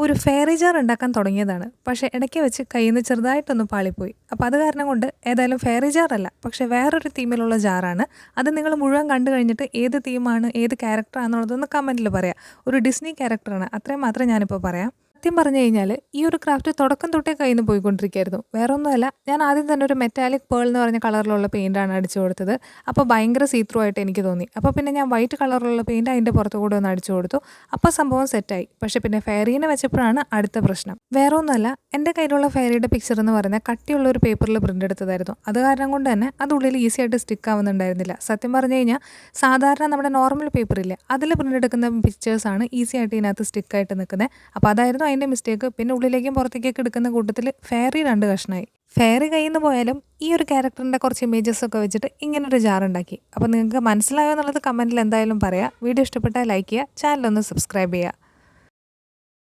ഒരു fairy jar ഉണ്ടാക്കാൻ തുടങ്ങിയതാണ്. പക്ഷേ ഇടയ്ക്ക് വെച്ച് കയ്യിൽ നിന്ന് ചെറുതായിട്ടൊന്ന് പാളിപ്പോയി. അപ്പോൾ അത് കാരണം കൊണ്ട് ഏതായാലും ഫെയറി ജാർ അല്ല, പക്ഷേ വേറൊരു തീമിലുള്ള ജാറാണ്. അത് നിങ്ങൾ മുഴുവൻ കണ്ടു കഴിഞ്ഞിട്ട് ഏത് തീമാണ്, ഏത് ക്യാരക്ടറാണെന്നുള്ളതൊന്ന് കമൻറ്റിൽ പറയാം. ഒരു ഡിസ്നി ക്യാരക്ടറാണ്, അത്രയും മാത്രമേ ഞാനിപ്പോൾ പറയാം. സത്യം പറഞ്ഞു കഴിഞ്ഞാൽ ഈ ഒരു ക്രാഫ്റ്റ് തുടക്കം തൊട്ടേ കയ്യിൽ നിന്ന് പോയിക്കൊണ്ടിരിക്കുകയായിരുന്നു. വേറെ ഒന്നുമല്ല, ഞാൻ ആദ്യം തന്നെ ഒരു മെറ്റാലിക് പേൾ എന്ന് പറഞ്ഞ കളറിലുള്ള പെയിൻ്റാണ് അടിച്ചു കൊടുത്തത്. അപ്പോൾ ഭയങ്കര സീത്രൂ ആയിട്ട് എനിക്ക് തോന്നി. അപ്പോൾ പിന്നെ ഞാൻ വൈറ്റ് കളറിലുള്ള പെയിൻറ്റ് അതിൻ്റെ പുറത്തു കൂടെ ഒന്ന് അടിച്ചു കൊടുത്തു. അപ്പോൾ സംഭവം സെറ്റായി. പക്ഷേ പിന്നെ ഫെയറീനെ വെച്ചപ്പോഴാണ് അടുത്ത പ്രശ്നം. വേറെ ഒന്നുമല്ല, എൻ്റെ കയ്യിലുള്ള ഫെയറിയുടെ പിക്ചർ എന്ന് പറയുന്നത് കട്ടിയുള്ള ഒരു പേപ്പറിൽ പ്രിൻ്റ് എടുത്തതായിരുന്നു. അത് കാരണം കൊണ്ട് തന്നെ അത് ഉള്ളിൽ ഈസി ആയിട്ട് സ്റ്റിക്ക് ആവുന്നുണ്ടായിരുന്നില്ല. സത്യം പറഞ്ഞു കഴിഞ്ഞാൽ സാധാരണ നമ്മുടെ നോർമൽ പേപ്പറില്ലേ, അതിൽ പ്രിൻ്റ് എടുക്കുന്ന പിക്ചേഴ്സാണ് ഈസി ആയിട്ട് ഇതിനകത്ത് സ്റ്റിക്കായിട്ട് നിൽക്കുന്നത്. അപ്പോൾ അതായിരുന്നു അതിൻ്റെ മിസ്റ്റേക്ക്. പിന്നെ ഉള്ളിലേക്കും പുറത്തേക്കൊക്കെ എടുക്കുന്ന കൂട്ടത്തിൽ ഫെയറി 2 കഷ്ണമായി. ഫെയറി കയ്യിൽ നിന്ന് പോയാലും ഈ ഒരു ക്യാരക്ടറിൻ്റെ കുറച്ച് ഇമേജസ് ഒക്കെ വെച്ചിട്ട് ഇങ്ങനൊരു ജാർ ഉണ്ടാക്കി. അപ്പോൾ നിങ്ങൾക്ക് മനസ്സിലായോ എന്നുള്ളത് കമൻറ്റിൽ എന്തായാലും പറയാം. വീഡിയോ ഇഷ്ടപ്പെട്ടാൽ ലൈക്ക് ചെയ്യുക, ചാനലൊന്ന് സബ്സ്ക്രൈബ് ചെയ്യുക.